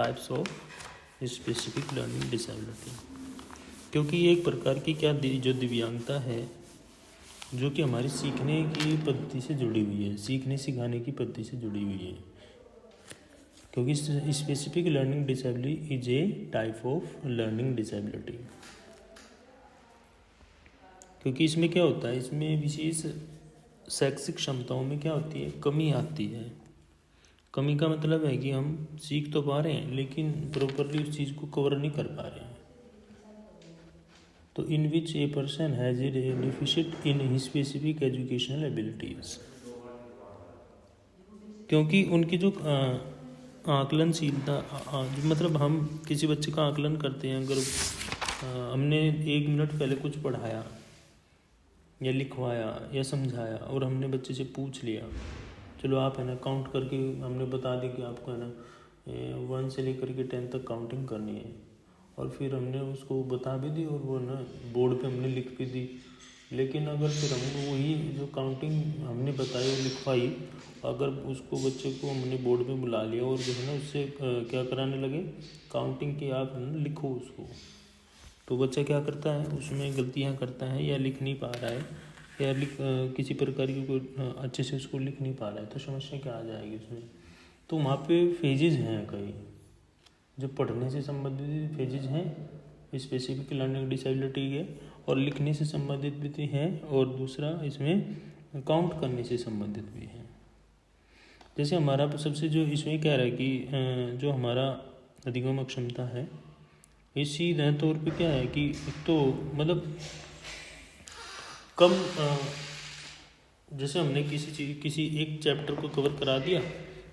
Types of specific learning disability, क्योंकि ये एक प्रकार की जो दिव्यांगता है जो कि हमारी सीखने की पद्धति से जुड़ी हुई है, सीखने सिखाने की पद्धति से जुड़ी हुई है, क्योंकि specific learning disability is a type of learning disability. क्योंकि इसमें क्या होता है, इसमें विशेष शैक्षिक क्षमताओं में क्या होती है, कमी आती है। कमी का मतलब है कि हम सीख तो पा रहे हैं लेकिन प्रॉपरली उस चीज़ को कवर नहीं कर पा रहे हैं। तो in which a person has a deficit in his specific educational abilities, क्योंकि उनकी जो आकलनशीलता जो मतलब हम किसी बच्चे का आकलन करते हैं, अगर हमने 1 मिनट पहले कुछ पढ़ाया या लिखवाया या समझाया और हमने बच्चे से पूछ लिया, चलो आप है ना काउंट करके हमने बता दी कि आपको है ना 1 से लेकर के 10 तक काउंटिंग करनी है, और फिर हमने उसको बता भी दी और वो ना बोर्ड पे हमने लिख भी दी। लेकिन अगर फिर हम वही जो काउंटिंग हमने बताई और लिखवाई, अगर उसको बच्चे को हमने बोर्ड पे बुला लिया और जो है ना उससे क्या कराने लगे, काउंटिंग की आप लिखो उसको, तो बच्चा क्या करता है, उसमें गलतियां करता है या लिख नहीं पा रहा है या किसी प्रकार की कोई अच्छे से उसको लिख नहीं पा रहा है, तो समस्या क्या आ जाएगी उसमें। तो वहाँ पे फेजेज हैं कई, जो पढ़ने से संबंधित फेजेज हैं स्पेसिफिक लर्निंग डिसेबिलिटी के, और लिखने से संबंधित भी हैं, और दूसरा इसमें काउंट करने से संबंधित भी है। जैसे हमारा सबसे जो इसमें क्या रहा है कि जो हमारा अधिगम अक्षमता है, ये सीधे तौर पे क्या है कि एक तो मतलब कम जैसे हमने किसी एक चैप्टर को कवर करा दिया,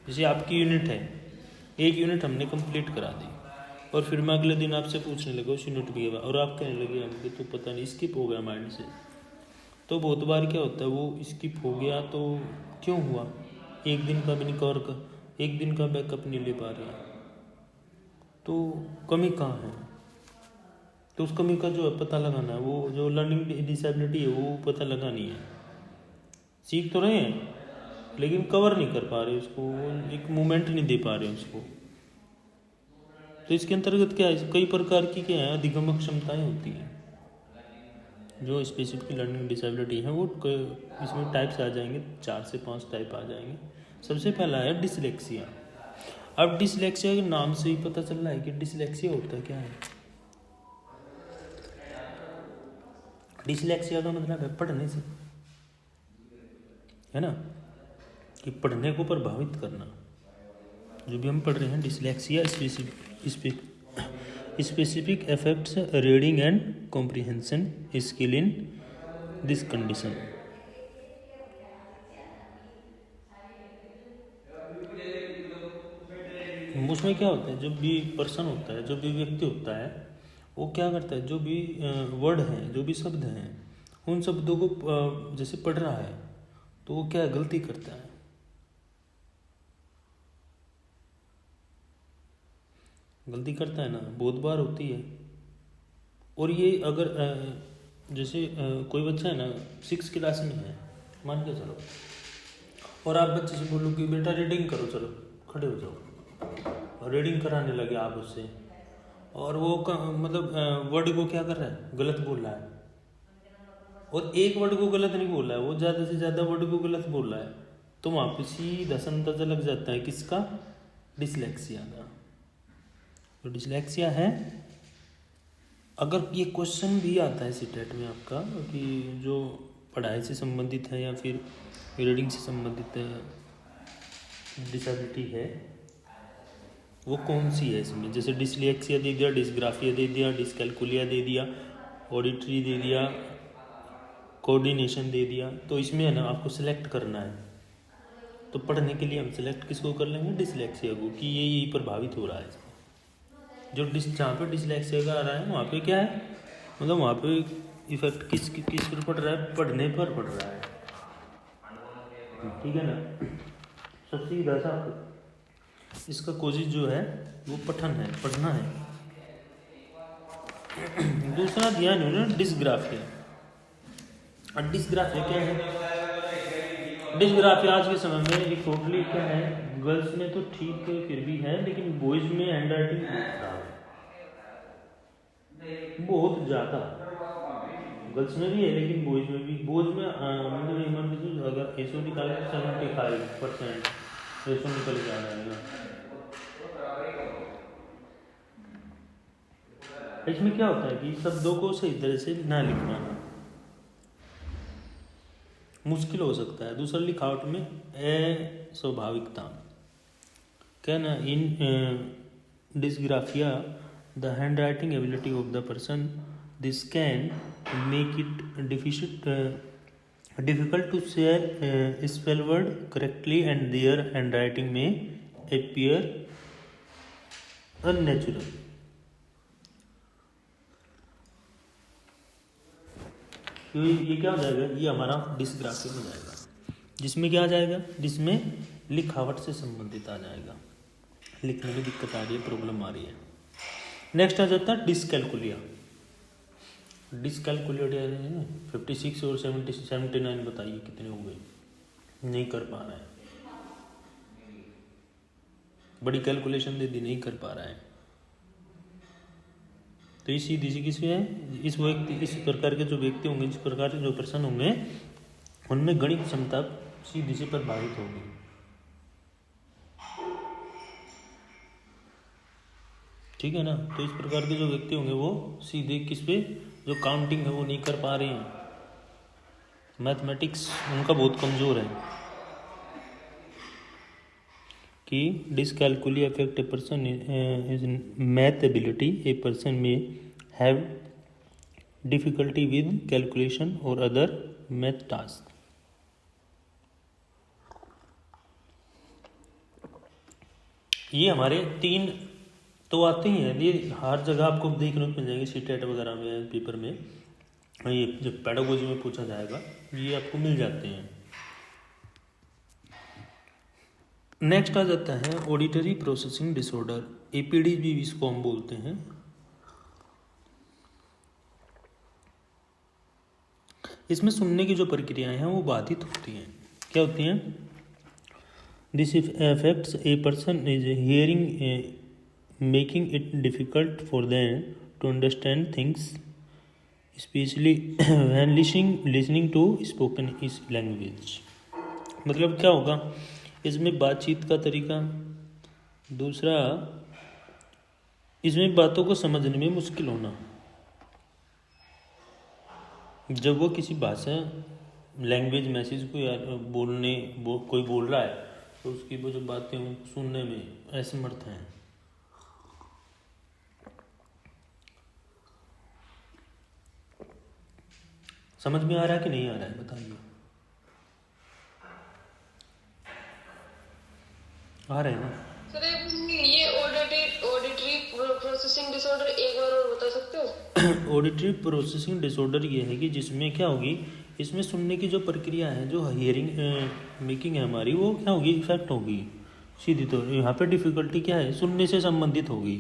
जैसे आपकी यूनिट है, एक यूनिट हमने कंप्लीट करा दी और फिर मैं अगले दिन आपसे पूछने लगा उस यूनिट के बाद, और आप कहने लगे हमको तो पता नहीं, स्किप हो गया माइंड से। तो बहुत बार क्या होता है, वो स्किप हो गया तो क्यों हुआ, एक दिन का भी नहीं कवर कर, एक दिन का बैकअप नहीं ले पा रहे, तो कमी कहाँ है। तो उस कमी का जो है पता लगाना है, वो जो लर्निंग डिसेबिलिटी है वो पता लगानी है। सीख तो रहे हैं लेकिन कवर नहीं कर पा रहे उसको, एक मूवमेंट नहीं दे पा रहे उसको। तो इसके अंतर्गत क्या है, कई प्रकार की क्या है अधिगम क्षमताएं होती हैं जो स्पेसिफिक लर्निंग डिसेबिलिटी है। वो इसमें टाइप्स आ जाएंगे, 4 से 5 टाइप आ जाएंगे। सबसे पहला है डिसलेक्सिया। अब डिसलेक्सिया के नाम से ही पता चल रहा है कि डिसलेक्सिया होता क्या है। डिसलेक्सिया का मतलब है पढ़ने से, है ना, कि पढ़ने को प्रभावित करना। जो भी हम पढ़ रहे हैं, dyslexia specific affects reading and comprehension skill in this condition. उसमें क्या होता है, जो भी पर्सन होता है, जो भी व्यक्ति होता है, वो क्या करता है, जो भी वर्ड हैं, जो भी शब्द हैं, उन शब्दों को जैसे पढ़ रहा है तो वो क्या गलती करता है, गलती करता है ना, बहुत बार होती है। और ये अगर जैसे कोई बच्चा है ना 6 क्लास में है, मान के चलो, और आप बच्चे से बोलो कि बेटा रीडिंग करो, चलो खड़े हो जाओ, और रीडिंग कराने लगे आप उससे, और वो मतलब वर्ड को क्या कर रहा है, गलत बोल रहा है, और एक वर्ड को गलत नहीं बोल रहा है, वो ज़्यादा से ज़्यादा वर्ड को गलत बोल रहा है, तो वहाँ पे सीधा अंदाजा लग जाता है किसका, डिसलेक्सिया का। तो डिसलेक्सिया है। अगर ये क्वेश्चन भी आता है सीटेट में आपका कि जो पढ़ाई से संबंधित है या फिर रीडिंग से संबंधित डिसेबिलिटी है, वो कौन सी है इसमें, जैसे डिसलेक्सिया दे दिया, डिसग्राफिया दे दिया, डिसकैलकुलिया दे दिया, ऑडिटरी दे दिया, कोऑर्डिनेशन दे दिया, तो इसमें है ना आपको सिलेक्ट करना है। तो पढ़ने के लिए हम सिलेक्ट किसको कर लेंगे, डिसलेक्सिया को, कि ये यही प्रभावित हो रहा है। जो जहाँ पे डिसलेक्सिया का आ रहा है वहाँ पे क्या है, मतलब वहाँ पे इफेक्ट किस पर पड़ रहा है, पढ़ने पर पड़ रहा है, ठीक है ना। सबसे सीधा सा इसका कोशिश जो है वो पठन है, पढ़ना है। दूसरा ध्यान है ना डिसग्राफिया। और डिसग्राफिया क्या है, डिसग्राफिया आज के समय में एक टोटली क्या है, गर्ल्स में तो ठीक फिर भी है, लेकिन बॉयज में हैंड राइटिंग खराब है बहुत ज़्यादा। गर्ल्स में भी है लेकिन बॉयज में भी। बॉयज में मतलब एक मान लीजिए अगर एसओ निकाले तो 75% एसओ निकल के आ जाएगा। इसमें क्या होता है कि शब्दों को सही तरह से ना लिख पाना मुश्किल हो सकता है। दूसरा, लिखावट में अस्वाभाविकता। क्या ना, in dysgraphia the handwriting ability of the person, this can make it difficult to share spell word correctly and their handwriting में अपीयर अननेचुरल। ये क्या हो जाएगा, ये हमारा डिस्ग्राफिया हो जाएगा, जिसमें क्या आ जाएगा, जिसमें लिखावट से संबंधित आ जाएगा, लिखने में दिक्कत आ रही है, प्रॉब्लम आ रही है। नेक्स्ट आ जाता है डिसकैलकुलिया। डिसकैलकुलिया 56 और 79 बताइए कितने हो गए। नहीं कर पा रहा है, बड़ी कैलकुलेशन दे दी, नहीं कर पा रहा है। तो ये सीधी सी किस है, इस व्यक्ति, इस प्रकार के जो व्यक्ति होंगे, इस प्रकार के जो पर्सन होंगे, उनमें गणित क्षमता सीधी सी प्रभावित होगी। ठीक है ना। तो इस प्रकार के जो व्यक्ति होंगे वो सीधे किस पे, जो काउंटिंग है वो नहीं कर पा रहे हैं, मैथमेटिक्स उनका बहुत कमजोर है। कि dyscalculia affect a person is math ability, a person may have difficulty with calculation और अदर मैथ टास्क। ये हमारे 3 तो आते ही हैं, ये हर जगह आपको देखने को मिल जाएंगे, सीटेट वगैरह में, पेपर में, ये जो पेडागोजी में पूछा जाएगा ये आपको मिल जाते हैं। नेक्स्ट आ जाता है ऑडिटरी प्रोसेसिंग डिसऑर्डर, एपीडी भी इसको हम बोलते हैं। इसमें सुनने की जो प्रक्रियाएं हैं वो बाधित होती हैं। क्या होती हैं? This affects a person is hearing making it difficult for them to understand things, specially when listening to spoken इस लैंग्वेज। मतलब क्या होगा इसमें, बातचीत का तरीका, दूसरा इसमें बातों को समझने में मुश्किल होना। जब वो किसी भाषा, लैंग्वेज, मैसेज को यार कोई बोल रहा है तो उसकी वो जो बातें हैं सुनने में असमर्थ हैं। समझ में आ रहा है कि नहीं आ रहा है बताइए? आ रहे हैं ना? सर ये ऑडिटरी प्रोसेसिंग डिसऑर्डर एक बार और बता सकते हो? ऑडिटरी प्रोसेसिंग डिसऑर्डर ये है कि जिसमें क्या होगी, इसमें सुनने की जो प्रक्रिया है, जो हियरिंग मेकिंग है हमारी, वो क्या होगी, इफेक्ट होगी सीधी। तो यहाँ पे डिफिकल्टी क्या है, सुनने से संबंधित होगी।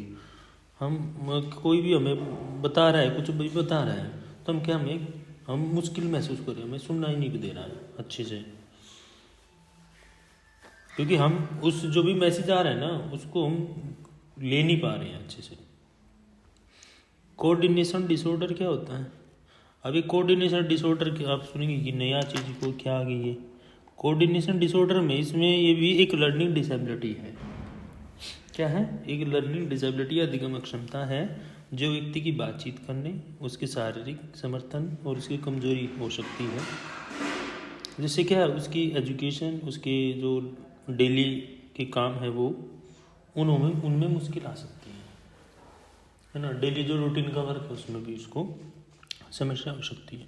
हम कोई भी हमें बता रहा है, कुछ भी बता रहा है, तो हम क्या, हम मुश्किल महसूस करें, हमें सुनना ही नहीं दे रहा है अच्छे से, क्योंकि हम उस जो भी मैसेज आ रहा है ना उसको हम ले नहीं पा रहे हैं अच्छे से। कोऑर्डिनेशन डिसऑर्डर क्या होता है? अभी कोऑर्डिनेशन डिसऑर्डर की आप सुनेंगे कि नया चीज़ को क्या आ गई है। कोऑर्डिनेशन डिसऑर्डर में इसमें ये भी एक लर्निंग डिसेबिलिटी है। क्या है? एक लर्निंग डिसेबिलिटी या दिगम अक्षमता है जो व्यक्ति की बातचीत करने, उसके शारीरिक समर्थन और उसकी कमजोरी हो सकती है। जिससे क्या है, उसकी एजुकेशन, उसके जो डेली के काम है वो उनमें मुश्किल आ सकती है ना। डेली जो रूटीन का वर्क है उसमें भी उसको समस्या हो सकती है।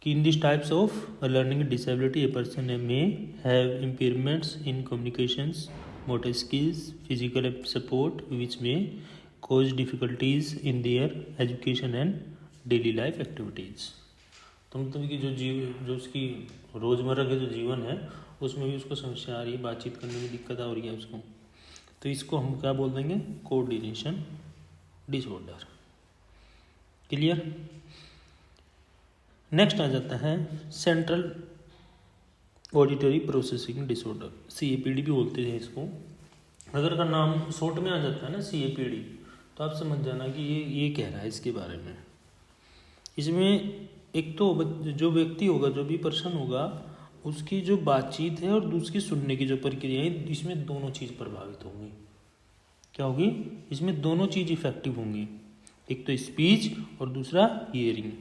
कि in this types of learning disability a person may have impairments in communications, motor skills, physical support which may cause difficulties in their education and daily life activities. तो मतलब कि जो उसकी रोज़मर्रा के जो जीवन है उसमें भी उसको समस्या आ रही है, बातचीत करने में दिक्कत आ रही है उसको, तो इसको हम क्या बोल देंगे, कोऑर्डिनेशन डिसऑर्डर। क्लियर? नेक्स्ट आ जाता है central auditory processing disorder, CAPD भी बोलते हैं इसको। अगर का नाम शॉर्ट में आ जाता है ना CAPD, तो आप समझ जाना कि ये कह रहा है इसके बारे में। इसमें एक तो जो व्यक्ति होगा, जो भी पर्सन होगा, उसकी जो बातचीत है और दूसरी सुनने की जो प्रक्रिया है, इसमें दोनों चीज़ प्रभावित होंगी। क्या होगी? इसमें दोनों चीज़ इफेक्टिव होंगी, एक तो स्पीच और दूसरा हियरिंग।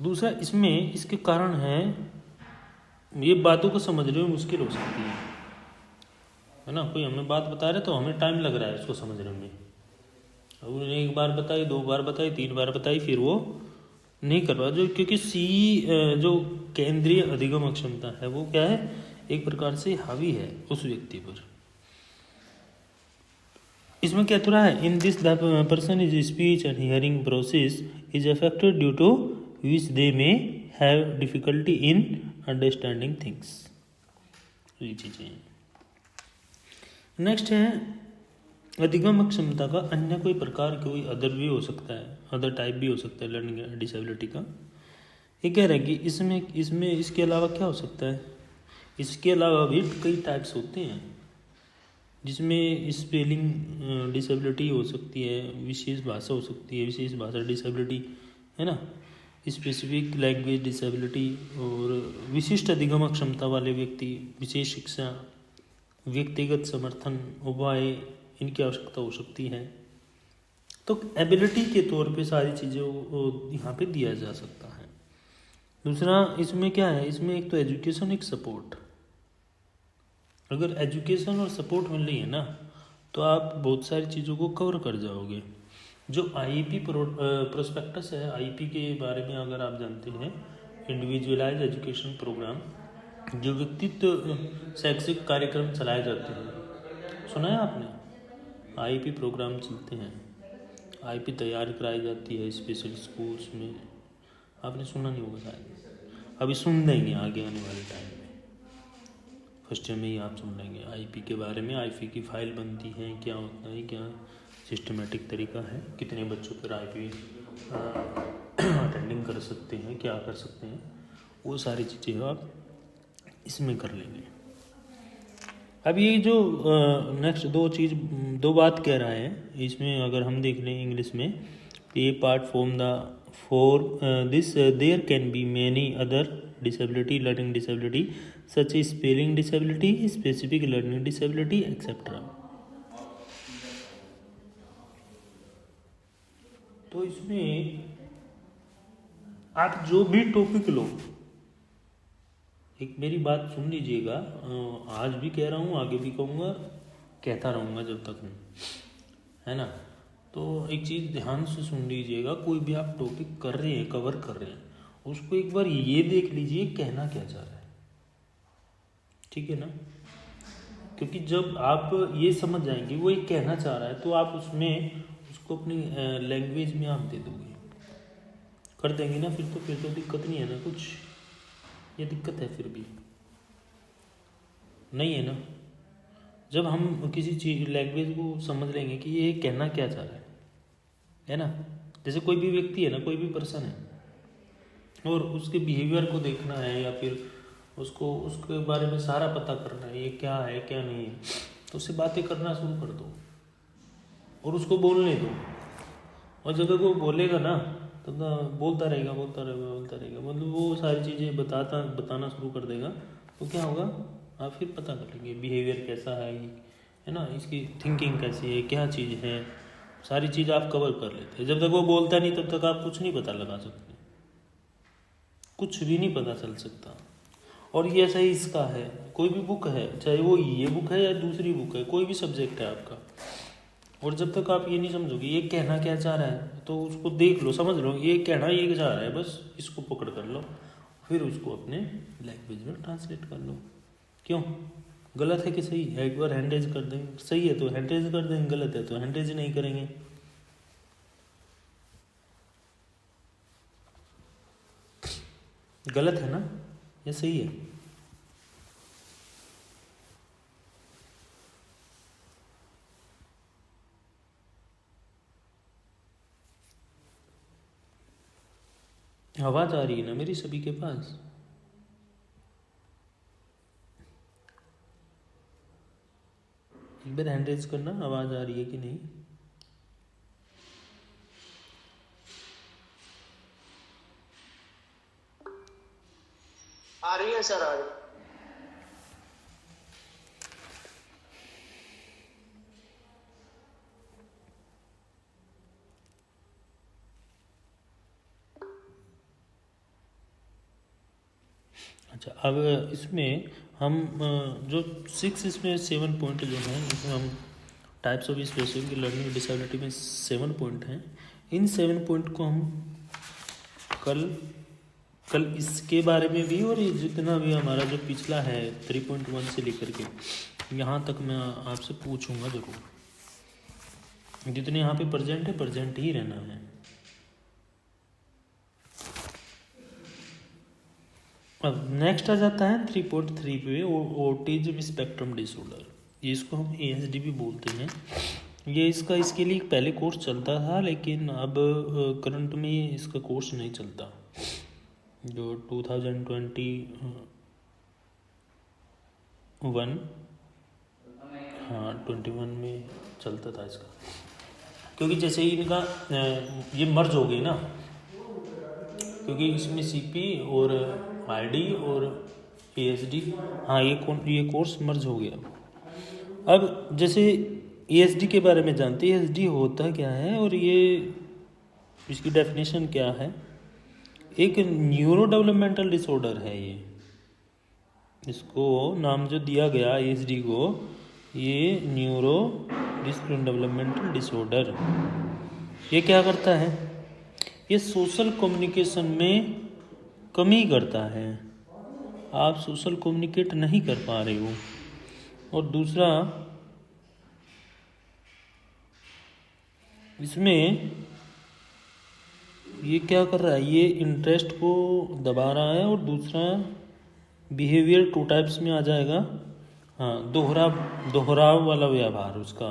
दूसरा इसमें इसके कारण है, ये बातों को समझने में मुश्किल हो सकती है ना। कोई हमें बात बता रहे तो हमें टाइम लग रहा है उसको समझने में। अब उन्हें एक बार बताई, 2 बार बताई, 3 बार बताई, फिर वो नहीं कर पा जो, क्योंकि जो केंद्रीय अधिगम क्षमता है वो क्या है, एक प्रकार से हावी है उस व्यक्ति पर। इसमें क्या हो रहा है, in this the person is speech and hearing process is affected due to which they may have difficulty in understanding things. ये चीजें। नेक्स्ट है अधिगम क्षमता का अन्य कोई प्रकार, कोई अदर भी हो सकता है, अदर टाइप भी हो सकता है लर्निंग डिसेबिलिटी का। ये कह रहा है कि इसमें इसके अलावा क्या हो सकता है, इसके अलावा भी कई टाइप्स होते हैं, जिसमें स्पेलिंग डिसेबिलिटी हो सकती है, विशेष भाषा हो सकती है, विशेष भाषा डिसेबिलिटी है ना, स्पेसिफिक लैंग्वेज डिसेबिलिटी, और विशिष्ट अधिगम क्षमता वाले व्यक्ति, विशेष शिक्षा, व्यक्तिगत समर्थन उपाय, इनकी आवश्यकता हो सकती है। तो एबिलिटी के तौर पे सारी चीज़ें यहाँ पे दिया जा सकता है। दूसरा इसमें क्या है, इसमें एक तो एजुकेशन, एक सपोर्ट। अगर एजुकेशन और सपोर्ट मिल रही है ना, तो आप बहुत सारी चीज़ों को कवर कर जाओगे। जो IEP प्रोस्पेक्टस है, IEP के बारे में अगर आप जानते हैं, इंडिविजुअलाइज एजुकेशन प्रोग्राम, जो व्यक्तित्व शैक्षिक कार्यक्रम चलाए जाते हैं, सुना है आपने? IEP प्रोग्राम चलते हैं, IEP तैयार कराई जाती है स्पेशल स्कूल्स में, आपने सुना नहीं होगा शायद, अभी सुन लेंगे आगे आने वाले टाइम में। फर्स्ट ईयर में ही आप सुन लेंगे IEP के बारे में, IEP की फाइल बनती है, क्या होता है, क्या सिस्टमेटिक तरीका है, कितने बच्चों पर IEP अटेंडिंग कर सकते हैं, क्या कर सकते हैं, वो सारी चीज़ें आप इसमें कर लेंगे। अब ये जो नेक्स्ट दो बात कह रहा है, इसमें अगर हम देख लें इंग्लिश में, ये part for this there can be many other disability, learning disability such a spelling disability, specific learning disability etcetera. तो इसमें आप जो भी टॉपिक लो, एक मेरी बात सुन लीजिएगा, आज भी कह रहा हूँ, आगे भी कहूँगा, कहता रहूँगा जब तक हूँ, है ना। तो एक चीज़ ध्यान से सुन लीजिएगा, कोई भी आप टॉपिक कर रहे हैं, कवर कर रहे हैं, उसको एक बार ये देख लीजिए कहना क्या चाह रहा है, ठीक है ना। क्योंकि जब आप ये समझ जाएंगे वो ये कहना चाह रहा है, तो आप उसको अपनी लैंग्वेज में आप दे दोगे, कर देंगे ना, फिर तो दिक्कत नहीं है ना कुछ। ये दिक्कत है फिर भी नहीं है ना। जब हम किसी चीज लैंग्वेज को समझ लेंगे कि ये कहना क्या चाह रहा है ना। जैसे कोई भी व्यक्ति है ना, कोई भी पर्सन है, और उसके बिहेवियर को देखना है, या फिर उसके बारे में सारा पता करना है, ये क्या है क्या नहीं है, तो उससे बातें करना शुरू कर दो और उसको बोलने दो। और जब तक वो बोलेगा ना, तब बोलता रहेगा, मतलब वो सारी चीज़ें बताना शुरू कर देगा। तो क्या होगा, आप फिर पता कर लेंगे बिहेवियर कैसा है ना, इसकी थिंकिंग कैसी है, क्या चीज़ है, सारी चीज़ आप कवर कर लेते हैं। जब तक वो बोलता नहीं, तब तक आप कुछ नहीं पता लगा सकते, कुछ भी नहीं पता चल सकता। और ये ऐसा ही इसका है, कोई भी बुक है, चाहे वो ये बुक है या दूसरी बुक है, कोई भी सब्जेक्ट है आपका, और जब तक आप ये नहीं समझोगे ये कहना क्या चाह रहा है, तो उसको देख लो, समझ लो ये कहना ये चाह रहा है, बस इसको पकड़ कर लो, फिर उसको अपने लैंग्वेज में ट्रांसलेट कर लो। क्यों, गलत है कि सही है, एक बार हैंड रेज कर देंगे, सही है तो हैंड रेज कर देंगे, गलत है तो हैंड रेज नहीं करेंगे। गलत है ना या सही है? आवाज आ रही है ना मेरी सभी के पास? बार हैंड रेज करना, आवाज़ आ रही है कि नहीं। आ रही है सर, आ रही है। अच्छा, अब इसमें हम जो 6 इसमें 7 पॉइंट जो हैं, इसमें हम types of special learning disability में 7 पॉइंट हैं। इन 7 पॉइंट को हम कल इसके बारे में भी, और ये जितना भी हमारा जो पिछला है 3.1 से लेकर के यहाँ तक मैं आपसे पूछूंगा ज़रूर। जितने यहाँ पे प्रेजेंट है, प्रेजेंट ही रहना है। अब नेक्स्ट आ जाता है 3.3 पे, ऑटिज्म स्पेक्ट्रम डिसऑर्डर। ये इसको हम ASD भी बोलते हैं। ये इसके लिए पहले कोर्स चलता था, लेकिन अब करंट में इसका कोर्स नहीं चलता। जो 2021 हाँ 21 में चलता था इसका, क्योंकि जैसे ही इनका ये मर्ज हो गई ना, क्योंकि इसमें CP और ID और ASD, हाँ ये कोर्स मर्ज हो गया। अब जैसे ASD के बारे में जानते हैं, ASD होता क्या है और ये इसकी डेफिनेशन क्या है। एक न्यूरो डेवलपमेंटल डिसऑर्डर है ये, इसको नाम जो दिया गया ASD को, ये न्यूरो डेवलपमेंटल डिसऑर्डर। ये क्या करता है, ये सोशल कम्युनिकेशन में कमी करता है। आप सोशल कम्युनिकेट नहीं कर पा रहे हो। और दूसरा, इसमें ये क्या कर रहा है, ये इंटरेस्ट को दबा रहा है। और दूसरा बिहेवियर 2 टाइप्स में आ जाएगा। हाँ, दोहराव वाला व्यवहार उसका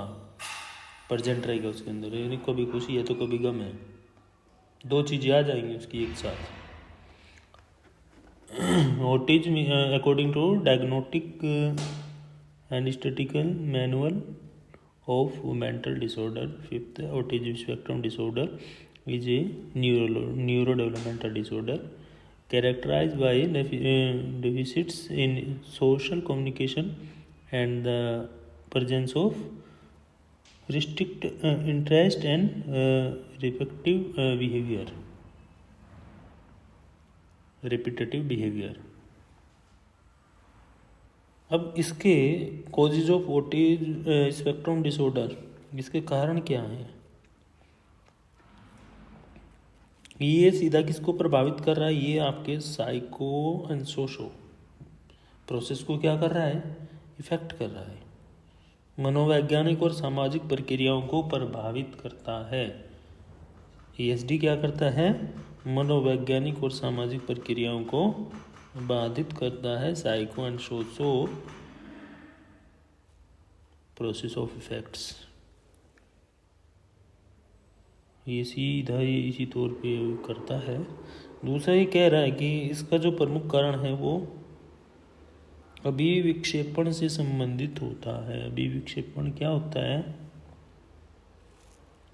प्रेजेंट रहेगा उसके अंदर, यानी कभी खुशी है तो कभी गम है, 2 चीज़ें आ जाएंगी उसकी एक साथ। Autism according to diagnostic and statistical manual of mental disorder, 5th autism spectrum disorder is a neurodevelopmental disorder characterized by deficits in social communication and the presence of restrict interest and repetitive behavior। अब इसके causes of autism spectrum disorder, इसके कारण क्या हैं। ये सीधा किसको प्रभावित कर रहा है, ये आपके साइको एंड सोशो प्रोसेस को क्या कर रहा है, इफेक्ट कर रहा है। मनोवैज्ञानिक और सामाजिक प्रक्रियाओं को प्रभावित करता है। ASD क्या करता है, मनोवैज्ञानिक और सामाजिक प्रक्रियाओं को बाधित करता है। Psycho and socio process of effects, ये सीधा ही इसी तौर पे करता है। दूसरा ये कह रहा है कि इसका जो प्रमुख कारण है वो अभिविक्षेपण से संबंधित होता है। अभिविक्षेपण क्या होता है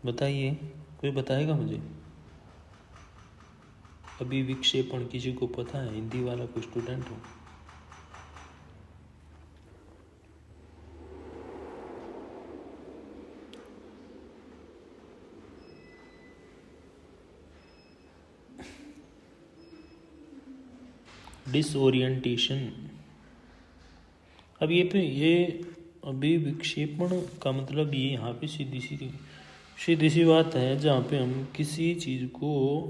बताइए, कोई बताएगा मुझे। अभिविक्षेपण किसी को पता है, हिंदी वाला कोई स्टूडेंट हो। डिसओरिएंटेशन। अब ये अभी विक्षेपण का मतलब ये यहाँ पे सीधी सी बात है, जहाँ पे हम किसी चीज़ को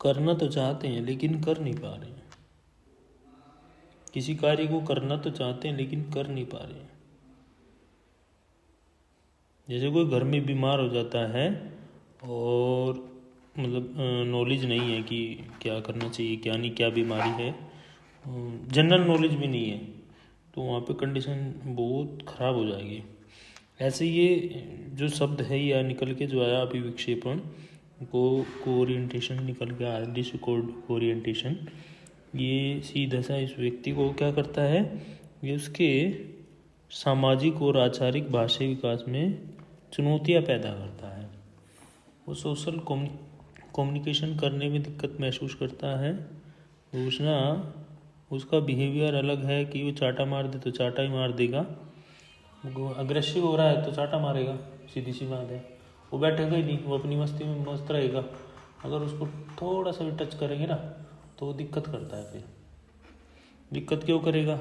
करना तो चाहते हैं लेकिन कर नहीं पा रहे हैं। किसी कार्य को करना तो चाहते हैं लेकिन कर नहीं पा रहे हैं। जैसे कोई घर में बीमार हो जाता है और मतलब नॉलेज नहीं है कि क्या करना चाहिए क्या नहीं, क्या बीमारी है, जनरल नॉलेज भी नहीं है, तो वहाँ पे कंडीशन बहुत ख़राब हो जाएगी। ऐसे ये जो शब्द है या निकल के जो आया अभी विक्षेपण को ओरिएंटेशन निकल के आया, डिसओरिएंटेशन, ये सीधा सा इस व्यक्ति को क्या करता है, ये उसके सामाजिक और आचारिक भाषाई विकास में चुनौतियां पैदा करता है। वो सोशल कम्युनिकेशन करने में दिक्कत महसूस करता है। उसका बिहेवियर अलग है कि वो चाटा मार दे तो चाटा ही मार देगा, वो अग्रेसिव हो रहा है तो चाटा मारेगा, सीधी सी बात है। वो बैठेगा ही नहीं, वो अपनी मस्ती में मस्त रहेगा। अगर उसको थोड़ा सा भी टच करेंगे ना तो वो दिक्कत करता है। फिर दिक्कत क्यों करेगा?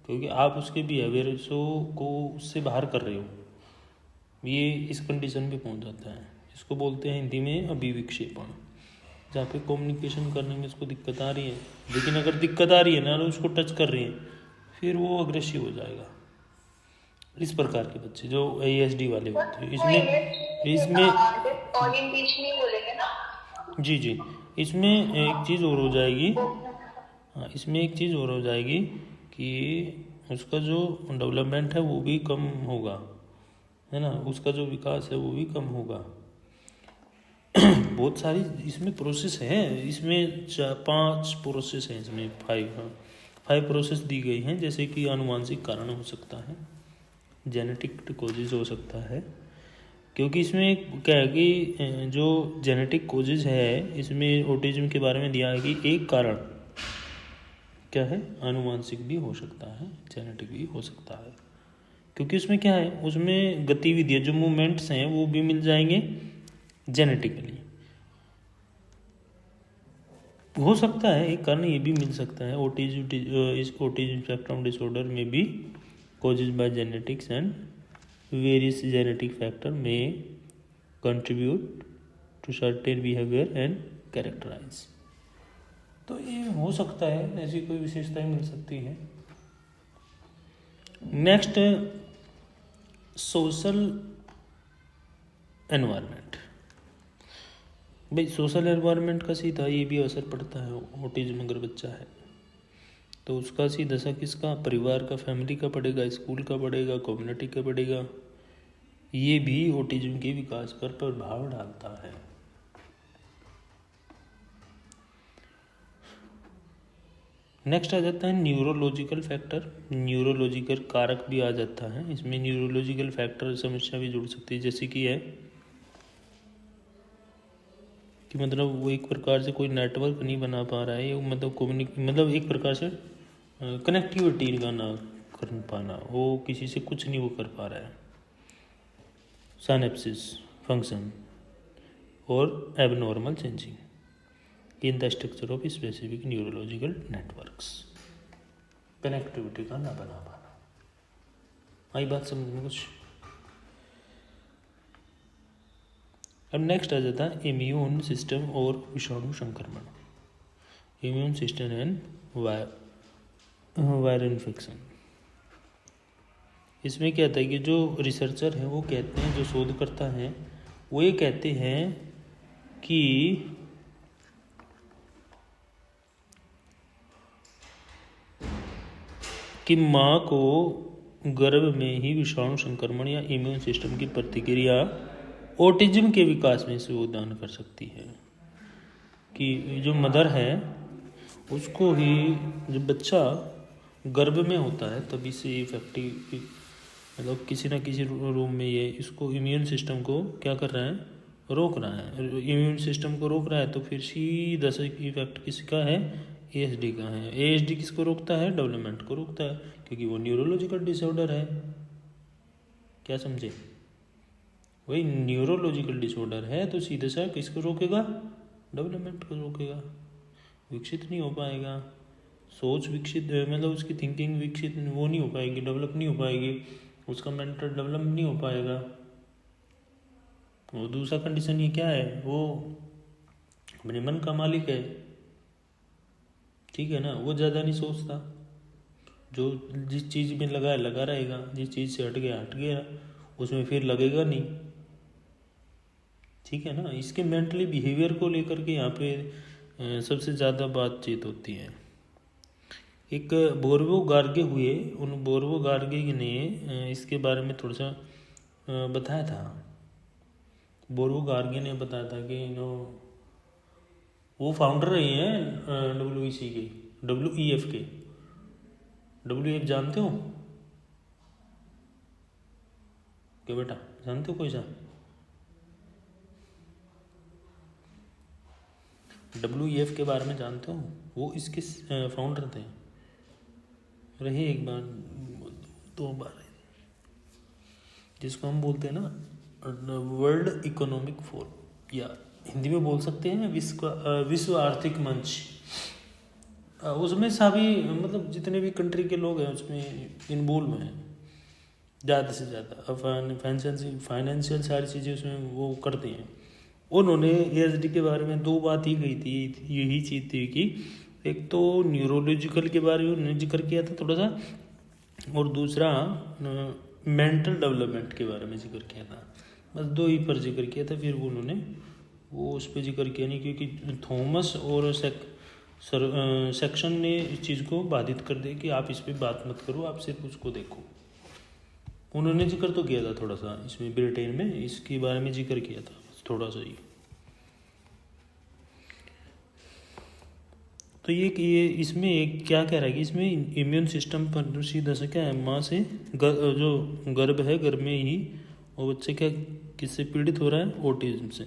क्योंकि आप उसके बिहेवियर को उससे बाहर कर रहे हो। ये इस कंडीशन पे पहुंच जाता है। इसको बोलते हैं हिंदी में अभिविक्षेपण, जहाँ पे कम्युनिकेशन करने में उसको दिक्कत आ रही है। लेकिन अगर दिक्कत आ रही है ना, उसको टच कर रही है, फिर वो अग्रेसिव हो जाएगा। इस प्रकार के बच्चे जो ASD वाले होते हैं, इसमें ऑडियंस बीच में बोलेंगे ना। जी इसमें एक चीज़ और हो जाएगी। हाँ, इसमें एक चीज़ और हो जाएगी कि उसका जो डेवलपमेंट है वो भी कम होगा, है ना। उसका जो विकास है वो भी कम होगा। बहुत सारी इसमें प्रोसेस है। इसमें 5 प्रोसेस हैं। इसमें 5 प्रोसेस दी गई हैं। जैसे कि आनुवांशिक कारण हो सकता है, जेनेटिक कोजेज हो सकता है। क्योंकि इसमें क्या है कि जो जेनेटिक कोजेज है, इसमें ऑटिज्म के बारे में दिया है कि एक कारण क्या है, आनुवांशिक भी हो सकता है, जेनेटिक भी हो सकता है। क्योंकि उसमें क्या है, उसमें गतिविधियाँ जो मूवमेंट्स हैं वो भी मिल जाएंगे जेनेटिकली। हो सकता है एक कारण ये भी मिल सकता है, ऑटिज्म स्पेक्ट्रम डिसऑर्डर में भी causes by genetics and various genetic factor may contribute to certain behaviour and characterise. तो ये हो सकता है, ऐसी कोई विशेषताएं मिल सकती है। Next, social environment. भाई सोशल एनवायरनमेंट का सीधा ये भी असर पड़ता है। ऑटिज्म अगर बच्चा है तो उसका सीधा सा किसका, परिवार का, फैमिली का पड़ेगा, स्कूल का पड़ेगा, कम्युनिटी का पड़ेगा। ये भी ऑटिज्म के विकास पर प्रभाव डालता है। नेक्स्ट आ जाता है न्यूरोलॉजिकल फैक्टर। न्यूरोलॉजिकल कारक भी आ जाता है इसमें। न्यूरोलॉजिकल फैक्टर समस्या भी जुड़ सकती है, जैसे कि है कि मतलब वो एक प्रकार से कोई नेटवर्क नहीं बना पा रहा है, मतलब एक प्रकार से कनेक्टिविटी का ना कर पाना, वो किसी से कुछ नहीं वो कर पा रहा है। सिनेप्सिस फंक्शन और abnormal changing in the structure of specific neurological networks, connectivity का ना बना पाना। आई बात समझ में कुछ? अब नेक्स्ट आ जाता है इम्यून सिस्टम और विषाणु संक्रमण, immune system and viral infection. इसमें क्या होता है कि जो रिसर्चर हैं वो कहते हैं, जो शोधकर्ता हैं वो ये कहते हैं कि माँ को गर्भ में ही विषाणु संक्रमण या इम्यून सिस्टम की प्रतिक्रिया ऑटिज्म के विकास में योगदान कर सकती है। कि जो मदर है उसको ही, जब बच्चा गर्भ में होता है तभी से इफेक्टिव, मतलब किसी ना किसी रूम में ये इसको इम्यून सिस्टम को क्या कर रहा है, रोक रहा है। इम्यून सिस्टम को रोक रहा है तो फिर सीधा सा इफेक्ट किसका है, ASD का है। ASD किसको रोकता है, डेवलपमेंट को रोकता है, क्योंकि वो न्यूरोलॉजिकल डिसऑर्डर है। क्या समझे? वही न्यूरोलॉजिकल डिसऑर्डर है तो सीधे सा किसको रोकेगा, डेवलपमेंट को रोकेगा। विकसित नहीं हो पाएगा, सोच विकसित, मतलब उसकी थिंकिंग विकसित वो नहीं हो पाएगी, डेवलप नहीं हो पाएगी, उसका मेंटल डेवलप नहीं हो पाएगा। वो दूसरा कंडीशन ये क्या है, वो अपने मन का मालिक है, ठीक है ना। वो ज़्यादा नहीं सोचता, जो जिस चीज़ में लगा है लगा रहेगा, जिस चीज़ से हट गया उसमें फिर लगेगा नहीं, ठीक है ना। इसके मेंटली बिहेवियर को लेकर के यहाँ पे सबसे ज़्यादा बातचीत होती है। एक बोर्वो गार्गे हुए, उन बोर्वो गार्गे ने इसके बारे में थोड़ा सा बताया था। बोर्वो गार्गे ने बताया था कि वो फाउंडर रही हैं WEC के, WEF के। WEF जानते हो? क्या बेटा, जानते हो कोई सा? WEF के बारे में जानते हो? वो इसके फाउंडर थे, रहे एक बार 2 बार, जिसको हम बोलते हैं ना वर्ल्ड इकोनॉमिक फोरम, या हिंदी में बोल सकते हैं विश्व आर्थिक मंच। उसमें सभी मतलब जितने भी कंट्री के लोग हैं उसमें इन्वॉल्व हैं ज़्यादा से ज़्यादा। फाइनेंशियल सारी चीज़ें उसमें वो करते हैं। उन्होंने ESD के बारे में 2 बात ही कही थी, यही चीज़ थी कि एक तो न्यूरोलॉजिकल के बारे में उन्होंने जिक्र किया था थोड़ा सा, और दूसरा मेंटल डेवलपमेंट के बारे में जिक्र किया था। बस 2 ही पर जिक्र किया था, फिर उन्होंने वो उस पर जिक्र किया नहीं, क्योंकि थॉमस और सेक्शन ने इस चीज़ को बाधित कर दिया कि आप इस पर बात मत करो, आप सिर्फ उसको देखो। उन्होंने जिक्र तो किया था थोड़ा सा इसमें, ब्रिटेन में इसके बारे में जिक्र किया था थोड़ा सा ही। तो ये इसमें एक क्या कह रहा है कि इसमें इम्यून सिस्टम पर सीधा से क्या है, माँ से जो गर्भ है, गर्भ में ही वो बच्चे क्या किससे पीड़ित हो रहा है, ऑटिज्म से।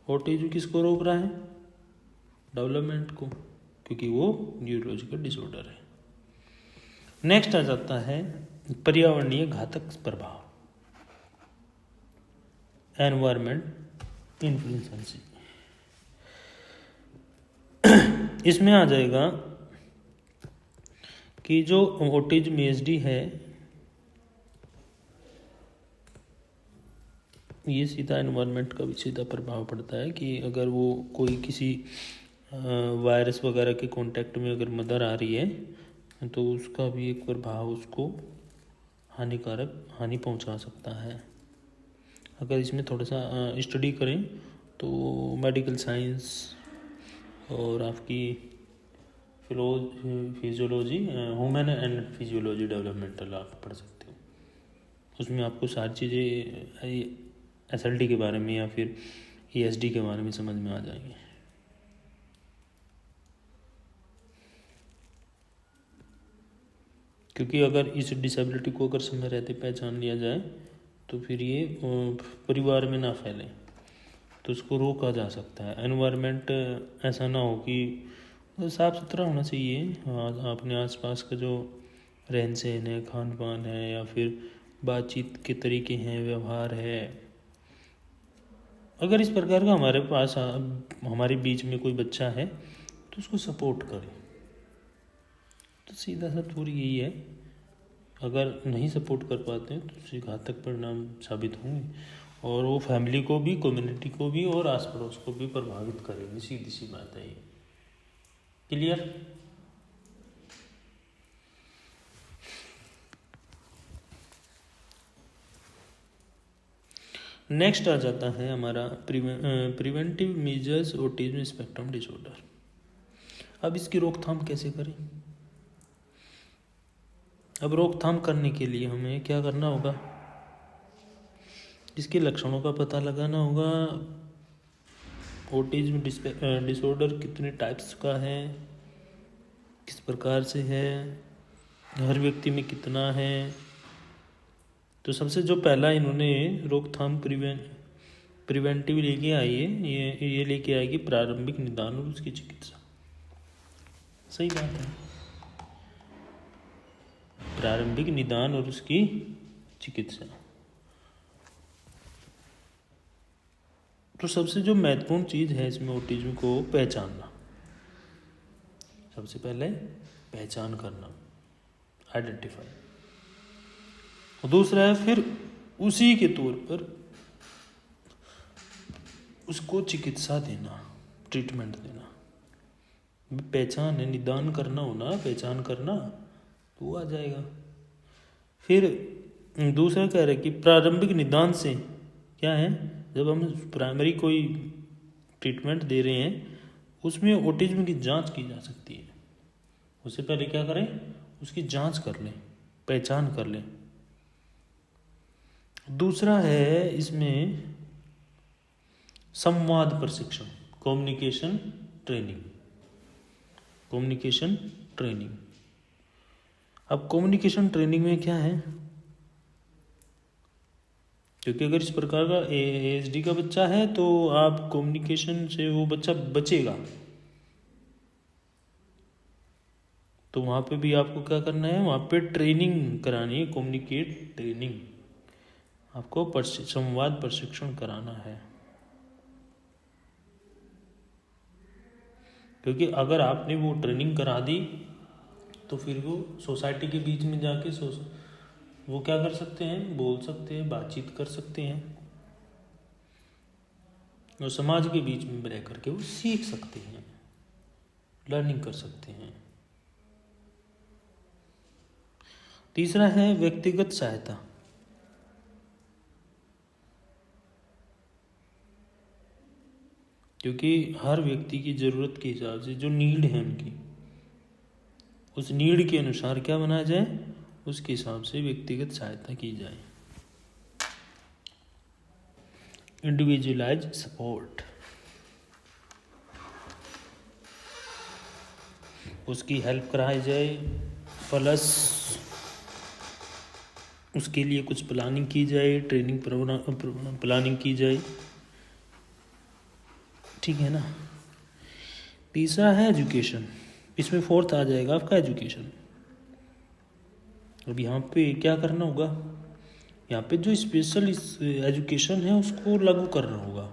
ऑटिज्म किसको रोक रहा है, डेवलपमेंट को, क्योंकि वो न्यूरोलॉजिकल डिसऑर्डर है। नेक्स्ट आ जाता है पर्यावरणीय घातक प्रभाव, एनवायरमेंट इन्फ्लुएंस। इसमें आ जाएगा कि जो ऑटिज्म ESD है ये सीधा एनवायरनमेंट का भी सीधा प्रभाव पड़ता है कि अगर वो कोई किसी वायरस वगैरह के कांटेक्ट में अगर मदर आ रही है तो उसका भी एक प्रभाव उसको हानि पहुंचा सकता है। अगर इसमें थोड़ा सा स्टडी करें तो मेडिकल साइंस और आपकी physiology, human and physiology developmental आप पढ़ सकते हो। उसमें आपको सारी चीज़ें SLD के बारे में या फिर ESD के बारे में समझ में आ जाएंगे। क्योंकि अगर इस डिसेबिलिटी को अगर समय रहते पहचान लिया जाए तो फिर ये परिवार में ना फैले, तो उसको रोका जा सकता है। एनवायरनमेंट ऐसा ना हो कि साफ़ सुथरा होना चाहिए, अपने आसपास का जो रहन सहन है, खान पान है, या फिर बातचीत के तरीके हैं, व्यवहार है। अगर इस प्रकार का हमारे पास हमारे बीच में कोई बच्चा है तो उसको सपोर्ट करें। तो सीधा सा थोड़ी यही है, अगर नहीं सपोर्ट कर पाते हैं तो उससे घातक परिणाम साबित होंगे और वो फैमिली को भी, कम्युनिटी को भी और आस पड़ोस को भी प्रभावित करेंगे। सीधी सी बात है ये। क्लियर? नेक्स्ट आ जाता है हमारा preventive measures autism spectrum disorder. अब इसकी रोकथाम कैसे करें? अब रोकथाम करने के लिए हमें क्या करना होगा, इसके लक्षणों का पता लगाना होगा। ऑटिज्म डिसऑर्डर कितने टाइप्स का है, किस प्रकार से है, हर व्यक्ति में कितना है। तो सबसे जो पहला इन्होंने रोकथाम प्रिवेंटिव लेके आई है, ये लेके आएगी प्रारंभिक निदान और उसकी चिकित्सा। सही बात है, प्रारंभिक निदान और उसकी चिकित्सा। तो सबसे जो महत्वपूर्ण चीज़ है इसमें ऑटिज्म को पहचानना, सबसे पहले पहचान करना, आइडेंटिफाई। और दूसरा है फिर उसी के तौर पर उसको चिकित्सा देना, ट्रीटमेंट देना। पहचान है, निदान करना होना, पहचान करना तो वो आ जाएगा। फिर दूसरा कह रहे कि प्रारंभिक निदान से क्या है, जब हम प्राइमरी कोई ट्रीटमेंट दे रहे हैं उसमें ऑटिज्म की जांच की जा सकती है। उससे पहले क्या करें, उसकी जांच कर लें, पहचान कर लें। दूसरा है इसमें संवाद प्रशिक्षण, कम्युनिकेशन ट्रेनिंग। कम्युनिकेशन ट्रेनिंग, अब कम्युनिकेशन ट्रेनिंग में क्या है, क्योंकि अगर इस प्रकार का ASD का बच्चा है तो आप कम्युनिकेशन से वो बच्चा बचेगा। तो वहाँ पे भी आपको क्या करना है, वहाँ पे ट्रेनिंग करानी है, कम्युनिकेट ट्रेनिंग, आपको संवाद प्रशिक्षण कराना है। क्योंकि अगर आपने वो ट्रेनिंग करा दी तो फिर वो सोसाइटी के बीच में जाके वो क्या कर सकते हैं, बोल सकते हैं, बातचीत कर सकते हैं, और समाज के बीच में रह करके वो सीख सकते हैं, लर्निंग कर सकते हैं। तीसरा है व्यक्तिगत सहायता। क्योंकि हर व्यक्ति की ज़रूरत के हिसाब से जो नीड है उनकी, उस नीड के अनुसार क्या बनाया जाए, उसके हिसाब से व्यक्तिगत सहायता की जाए। इंडिविजुअलाइज सपोर्ट, उसकी हेल्प कराई जाए, प्लस उसके लिए कुछ प्लानिंग की जाए, ट्रेनिंग प्लानिंग की जाए, ठीक है ना। तीसरा है एजुकेशन, इसमें फोर्थ आ जाएगा आपका एजुकेशन। अब यहाँ पे क्या करना होगा, यहाँ पे जो स्पेशल एजुकेशन है उसको लागू करना होगा।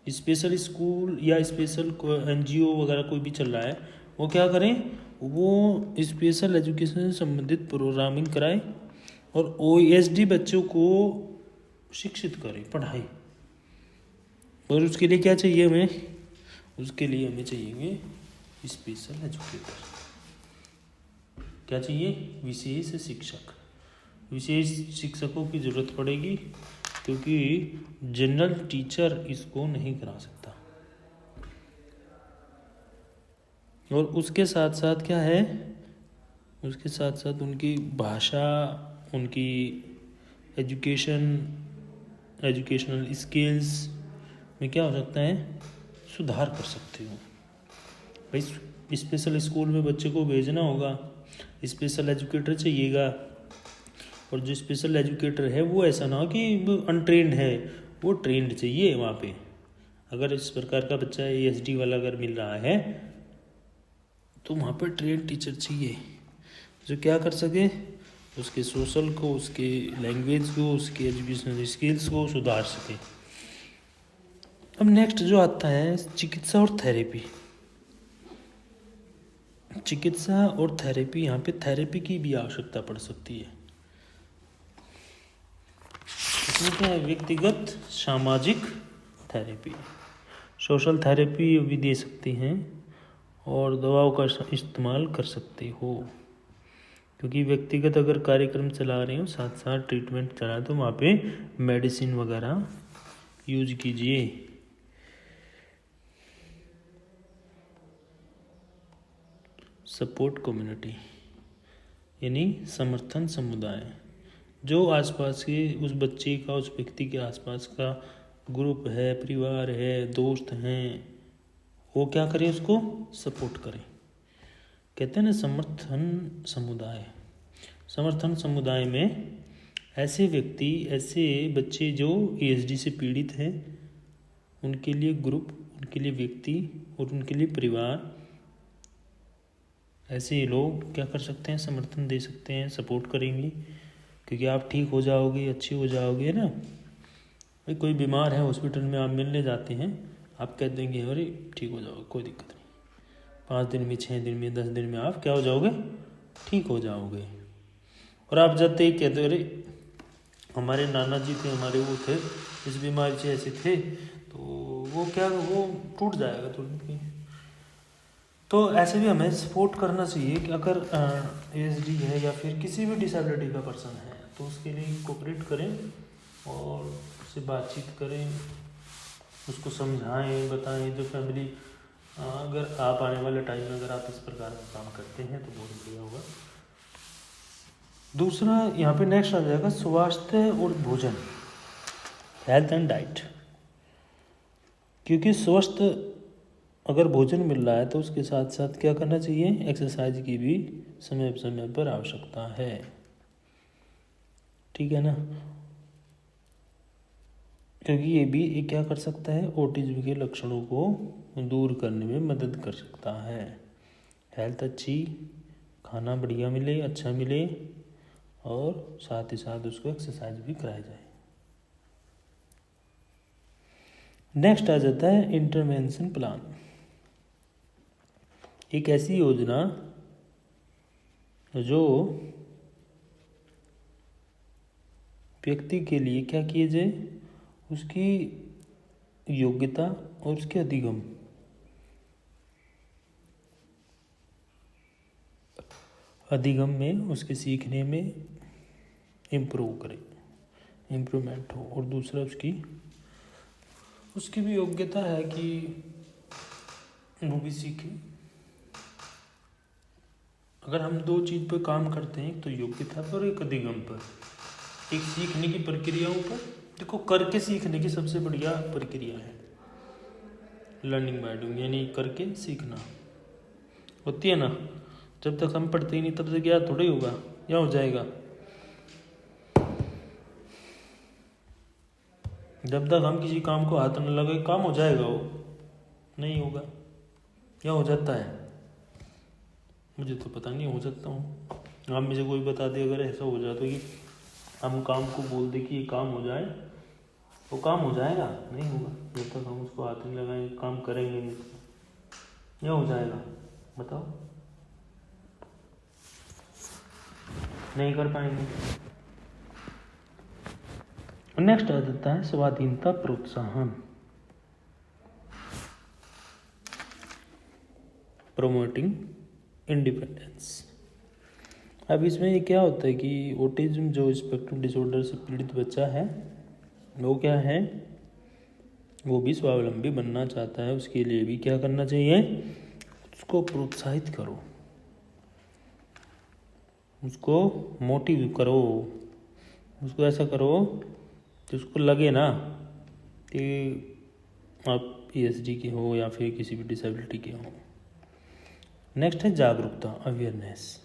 स्पेशल स्कूल या स्पेशल NGO वगैरह कोई भी चल रहा है, वो क्या करें, वो स्पेशल एजुकेशन से संबंधित प्रोग्रामिंग कराए और OSD बच्चों को शिक्षित करें, पढ़ाए। और उसके लिए क्या चाहिए हमें, उसके लिए हमें चाहिए स्पेशल एजुकेटर। क्या चाहिए, विशेष शिक्षक। विशेष शिक्षकों की ज़रूरत पड़ेगी क्योंकि जनरल टीचर इसको नहीं करा सकता। और उसके साथ साथ क्या है, उसके साथ साथ उनकी भाषा, उनकी एजुकेशनल स्किल्स में क्या हो सकता है, सुधार कर सकते हो। भाई स्पेशल स्कूल में बच्चे को भेजना होगा, स्पेशल एजुकेटर चाहिएगा, और जो स्पेशल एजुकेटर है वो ऐसा ना हो कि अनट्रेंड है, वो ट्रेंड चाहिए वहाँ पे। अगर इस प्रकार का बच्चा ASD वाला अगर मिल रहा है तो वहाँ पर ट्रेंड टीचर चाहिए जो क्या कर सके, उसके सोशल को, उसके लैंग्वेज को, उसके एजुकेशनल स्किल्स को सुधार सके। अब नेक्स्ट जो आता है चिकित्सा और थेरेपी। चिकित्सा और थेरेपी, यहाँ पे थेरेपी की भी आवश्यकता पड़ सकती है। इसमें क्या है, व्यक्तिगत सामाजिक थेरेपी, सोशल थेरेपी भी दे सकते हैं और दवाओं का इस्तेमाल कर सकते हो। क्योंकि व्यक्तिगत अगर कार्यक्रम चला रहे हो, साथ साथ ट्रीटमेंट चला रहे, तो वहाँ पे मेडिसिन वगैरह यूज कीजिए। सपोर्ट कम्युनिटी यानी समर्थन समुदाय, जो आसपास के उस बच्चे का, उस व्यक्ति के आसपास का ग्रुप है, परिवार है, दोस्त हैं, वो क्या करें, उसको सपोर्ट करें। कहते हैं ना समर्थन समुदाय। समर्थन समुदाय में ऐसे व्यक्ति, ऐसे बच्चे जो ASD से पीड़ित हैं, उनके लिए ग्रुप, उनके लिए व्यक्ति और उनके लिए परिवार, ऐसे लोग क्या कर सकते हैं, समर्थन दे सकते हैं, सपोर्ट करेंगे। क्योंकि आप ठीक हो जाओगे, अच्छे हो जाओगे ना। भाई कोई बीमार है, हॉस्पिटल में आप मिलने जाते हैं, आप कह देंगे अरे ठीक हो जाओगे, कोई दिक्कत नहीं, 5 दिन में, 6 दिन में, 10 दिन में आप क्या हो जाओगे, ठीक हो जाओगे। और आप जाते ही कहते अरे हमारे नाना जी थे, हमारे वो थे, इस बीमारी से ऐसे थे, तो वो क्या, वो टूट जाएगा तुरंत। तो ऐसे भी हमें सपोर्ट करना चाहिए कि अगर ASD है या फिर किसी भी डिसेबिलिटी का पर्सन है तो उसके लिए कोऑपरेट करें और उससे बातचीत करें, उसको समझाएं, बताएं। जो फैमिली, अगर आप आने वाले टाइम में अगर आप इस प्रकार का काम करते हैं तो बहुत बढ़िया होगा। दूसरा यहाँ पे नेक्स्ट आ जाएगा स्वास्थ्य और भोजन, हेल्थ एंड डाइट। क्योंकि स्वस्थ अगर भोजन मिल रहा है तो उसके साथ साथ क्या करना चाहिए, एक्सरसाइज की भी समय समय पर आवश्यकता है, ठीक है ना। क्योंकि ये भी ये क्या कर सकता है, ऑटिज्म के लक्षणों को दूर करने में मदद कर सकता है। हेल्थ अच्छी, खाना बढ़िया मिले, अच्छा मिले, और साथ ही साथ उसको एक्सरसाइज भी कराई जाए। नेक्स्ट आ जाता है इंटरवेंशन प्लान। एक ऐसी योजना जो व्यक्ति के लिए क्या किए जाए, उसकी योग्यता और उसके अधिगम में, उसके सीखने में इम्प्रूव करे, इम्प्रूवमेंट हो। और दूसरा उसकी भी योग्यता है कि वो भी सीखे। अगर हम दो चीज़ पर काम करते हैं, एक तो योग्यता पर, एक अधिगम पर, एक सीखने की प्रक्रियाओं पर। देखो, करके सीखने की सबसे बढ़िया प्रक्रिया है लर्निंग बाय डूइंग, यानी करके सीखना होती है ना। जब तक हम पढ़ते ही नहीं तब तक याद थोड़ा ही होगा, या हो जाएगा। जब तक हम किसी काम को हाथ न लगे, काम हो जाएगा वो? नहीं होगा। या हो जाता है? मुझे तो पता नहीं, हो सकता हूँ। आप में से कोई बता दे अगर ऐसा हो जाता है कि हम काम को बोल दे कि ये काम हो जाए, वो काम हो जाएगा? नहीं होगा जब तक हम उसको हाथ नहीं लगाएंगे, काम करेंगे नहीं। या हो जाएगा? बताओ। नहीं कर पाएंगे। नेक्स्ट आ जाता है स्वाधीनता प्रोत्साहन, प्रोमोटिंग इंडिपेंडेंस। अब इसमें ये क्या होता है कि ऑटिज्म जो स्पेक्ट्रम डिसऑर्डर से पीड़ित बच्चा है, वो क्या है, वो भी स्वावलंबी बनना चाहता है। उसके लिए भी क्या करना चाहिए, उसको प्रोत्साहित करो, उसको मोटिव करो, उसको ऐसा करो कि उसको लगे ना कि आप PhD के हो या फिर किसी भी डिसेबिलिटी के हो। नेक्स्ट है जागरूकता, अवेयरनेस।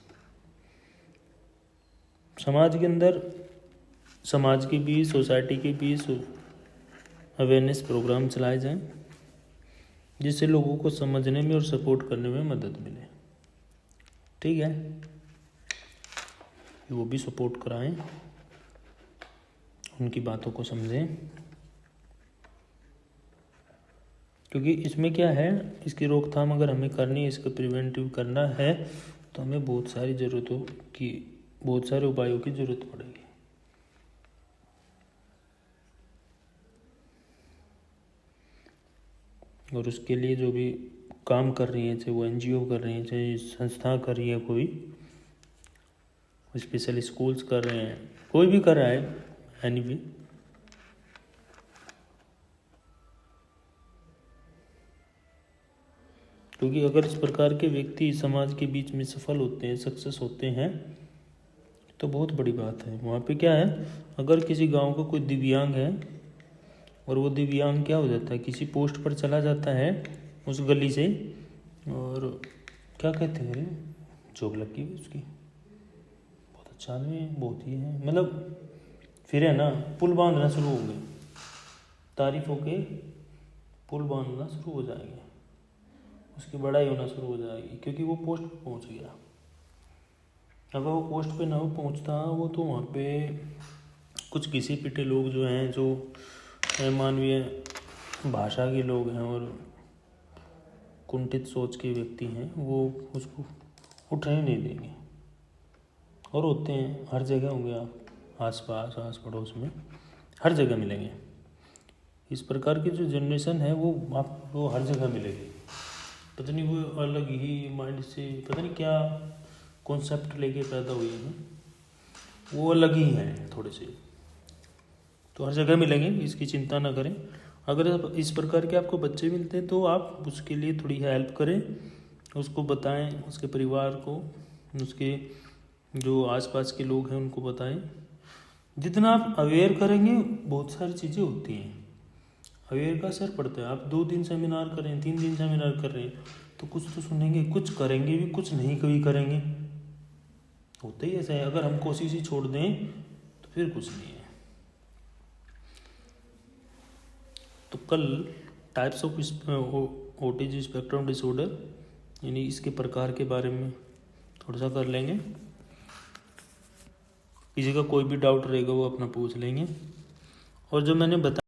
समाज के अंदर, समाज के बीच, सोसाइटी के बीच अवेयरनेस प्रोग्राम चलाए जाएं, जिससे लोगों को समझने में और सपोर्ट करने में मदद मिले। ठीक है, वो भी सपोर्ट कराएं, उनकी बातों को समझें। क्योंकि इसमें क्या है, इसकी रोकथाम अगर हमें करनी है, इसका प्रिवेंटिव करना है, तो हमें बहुत सारे उपायों की जरूरत पड़ेगी। और उसके लिए जो भी काम कर रही है, चाहे वो NGO कर रही है, चाहे संस्था कर रही है, कोई स्पेशल स्कूल्स कर रहे हैं, कोई भी कर रहा है, एनीवे, क्योंकि अगर इस प्रकार के व्यक्ति समाज के बीच में सफल होते हैं, सक्सेस होते हैं, तो बहुत बड़ी बात है। वहाँ पे क्या है, अगर किसी गांव का कोई दिव्यांग है और वो दिव्यांग क्या हो जाता है, किसी पोस्ट पर चला जाता है उस गली से, और क्या कहते हैं, जॉब लग गई उसकी, बहुत अच्छा आदमी है, बहुत ही है, मतलब फिर है ना, पुल बांधना शुरू हो गए, तारीफों के पुल बांधना शुरू हो जाएंगे, उसकी बड़ाई होना शुरू हो जाएगी, क्योंकि वो पोस्ट पे पहुंच गया। अगर वो पोस्ट पे ना पहुंचता, वो तो वहाँ पे कुछ घिसे पिटे लोग जो हैं, जो मानवीय भाषा के लोग हैं और कुंठित सोच के व्यक्ति हैं, वो उसको उठने नहीं देंगे। और होते हैं, हर जगह होंगे, आप आसपास, आस पड़ोस में हर जगह मिलेंगे। इस प्रकार की जो जनरेशन है, वो आपको हर जगह मिलेगी। पता नहीं वो अलग ही माइंड से, पता नहीं क्या कॉन्सेप्ट लेके पैदा हुई है, वो अलग ही हैं थोड़े से, तो हर जगह मिलेंगे, इसकी चिंता ना करें। अगर इस प्रकार के आपको बच्चे मिलते हैं, तो आप उसके लिए थोड़ी हेल्प करें, उसको बताएं, उसके परिवार को, उसके जो आसपास के लोग हैं उनको बताएं। जितना आप अवेयर करेंगे, बहुत सारी चीज़ें होती हैं, अवेयर का असर पड़ता है। आप 2 दिन सेमिनार कर रहे हैं, 3 दिन सेमिनार कर रहे हैं, तो कुछ तो सुनेंगे, कुछ करेंगे भी, कुछ नहीं कभी करेंगे, होता ही ऐसा है। अगर हम कोशिश ही छोड़ दें तो फिर कुछ नहीं है। तो कल types of autism spectrum disorder यानी इसके प्रकार के बारे में थोड़ा सा कर लेंगे। किसी का कोई भी डाउट रहेगा वो अपना पूछ लेंगे। और जो मैंने बताया